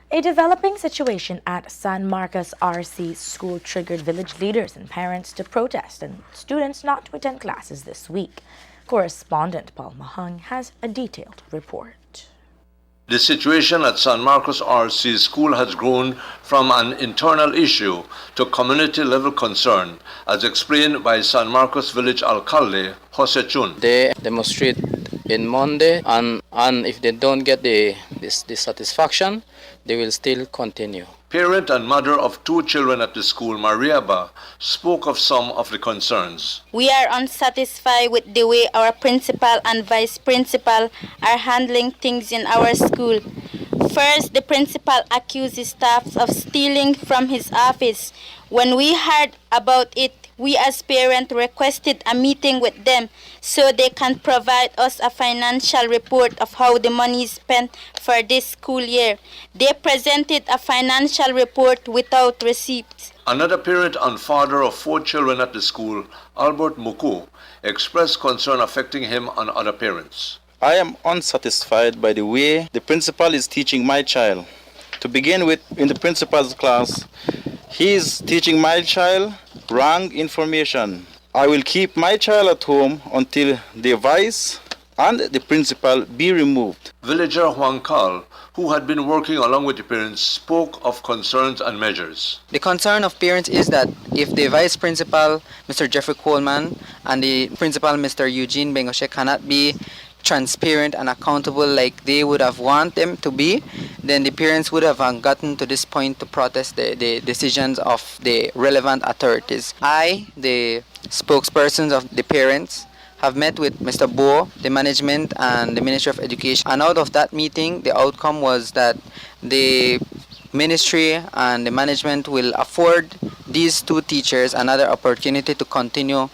A developing situation at San Marcos RC school triggered village leaders and parents to protest and students not to attend classes this week. Correspondent Paul Mahang has a detailed report. The situation at San Marcos RC school has grown from an internal issue to community-level concern, as explained by San Marcos Village Alcalde, Jose Chun. They demonstrate in Monday, and if they don't get the satisfaction, they will still continue. Parent and mother of two children at the school, Mariaba, spoke of some of the concerns. We are unsatisfied with the way our principal and vice principal are handling things in our school. First, the principal accused his staff of stealing from his office. When we heard about it, we as parents requested a meeting with them so they can provide us a financial report of how the money is spent for this school year. They presented a financial report without receipts. Another parent and father of four children at the school, Albert Muku, expressed concern affecting him and other parents. I am unsatisfied by the way the principal is teaching my child. To begin with, in the principal's class, he is teaching my child wrong information. I will keep my child at home until the vice and the principal be removed. Villager Juan Cal, who had been working along with the parents, spoke of concerns and measures. The concern of parents is that if the vice principal, Mr. Jeffrey Coleman, and the principal, Mr. Eugene Bengoshe, cannot be transparent and accountable like they would have want them to be, then the parents would have gotten to this point to protest the decisions of the relevant authorities. I, the spokespersons of the parents, have met with Mr. Bo, the management, and the Ministry of Education. And out of that meeting, the outcome was that the ministry and the management will afford these two teachers another opportunity to continue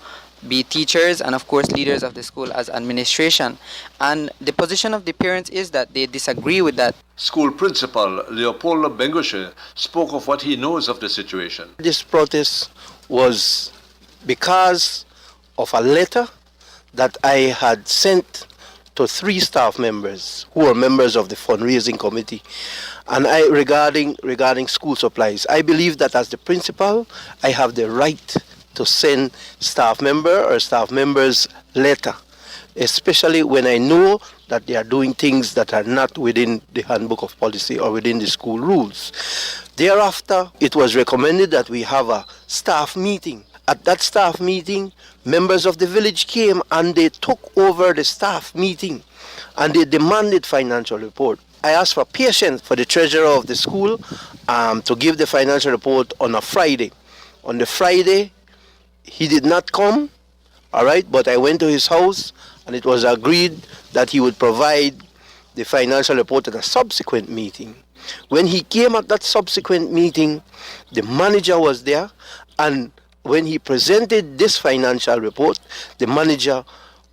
be teachers and of course leaders of the school as administration. And the position of the parents is that they disagree with that. School principal Leopoldo Bengoshe spoke of what he knows of the situation. This protest was because of a letter that I had sent to 3 staff members who are members of the fundraising committee, and regarding school supplies. I believe that as the principal, I have the right to send staff member or staff members letter, especially when I know that they are doing things that are not within the handbook of policy or within the school rules. Thereafter, it was recommended that we have a staff meeting. At that staff meeting, members of the village came and they took over the staff meeting and they demanded financial report. I asked for patience for the treasurer of the school to give the financial report on a Friday. On the Friday, he did not come, all right, but I went to his house and it was agreed that he would provide the financial report at a subsequent meeting. When he came at that subsequent meeting, the manager was there, and when he presented this financial report, the manager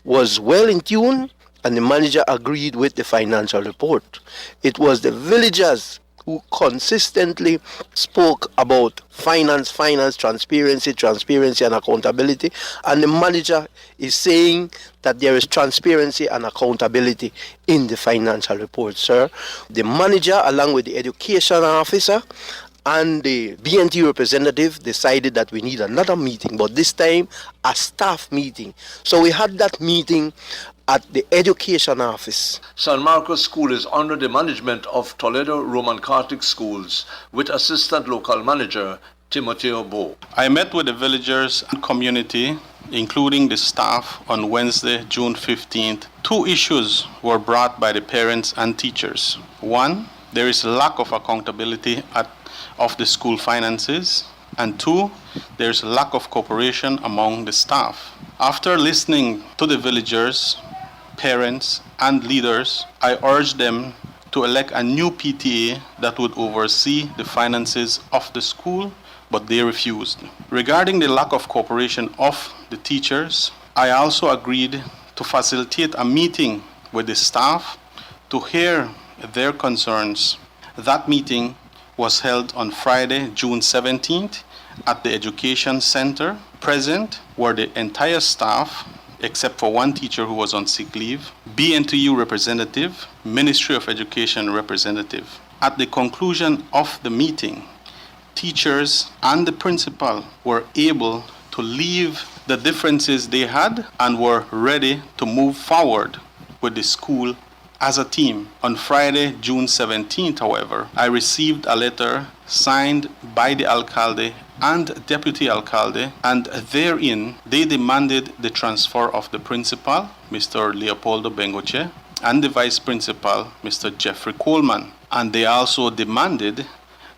was well in tune and the manager agreed with the financial report. It was the villagers who consistently spoke about finance, transparency and accountability, and the manager is saying that there is transparency and accountability in the financial report, sir. The manager, along with the education officer and the BNT representative, decided that we need another meeting, but this time a staff meeting. So we had that meeting at the education office. San Marcos School is under the management of Toledo Roman Catholic Schools with assistant local manager Timoteo Bo. I met with the villagers and community, including the staff, on Wednesday, June 15th. 2 issues were brought by the parents and teachers. 1, there is a lack of accountability of the school finances. And 2, there is a lack of cooperation among the staff. After listening to the villagers, parents, and leaders, I urged them to elect a new PTA that would oversee the finances of the school, but they refused. Regarding the lack of cooperation of the teachers, I also agreed to facilitate a meeting with the staff to hear their concerns. That meeting was held on Friday, June 17th at the Education Center. Present were the entire staff, except for 1 teacher who was on sick leave, BNTU representative, Ministry of Education representative. At the conclusion of the meeting, teachers and the principal were able to leave the differences they had and were ready to move forward with the school as a team. On Friday, June 17th, however, I received a letter signed by the alcalde and deputy alcalde, and therein they demanded the transfer of the principal, Mr. Leopoldo Bengoche, and the vice principal, Mr. Jeffrey Coleman. And they also demanded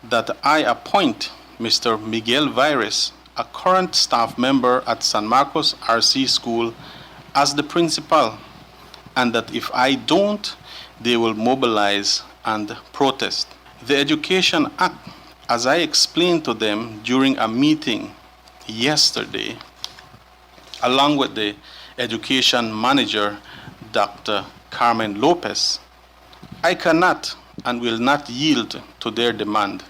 that I appoint Mr. Miguel Virus, a current staff member at San Marcos RC School, as the principal, and that if I don't, they will mobilize and protest. The Education Act, as I explained to them during a meeting yesterday, along with the education manager, Dr. Carmen Lopez, I cannot and will not yield to their demand,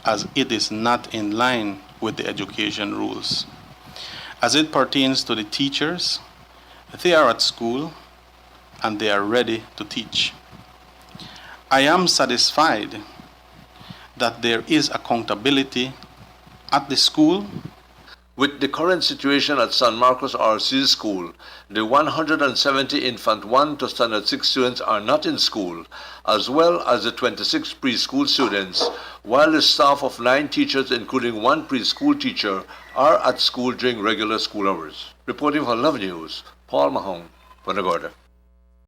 as it is not in line with the education rules. As it pertains to the teachers, they are at school and they are ready to teach. I am satisfied that there is accountability at the school. With the current situation at San Marcos RC School, the 170 Infant 1 to Standard 6 students are not in school, as well as the 26 preschool students, while the staff of 9 teachers, including 1 preschool teacher, are at school during regular school hours. Reporting for Love News, Paul Mahong, Punta Gorda.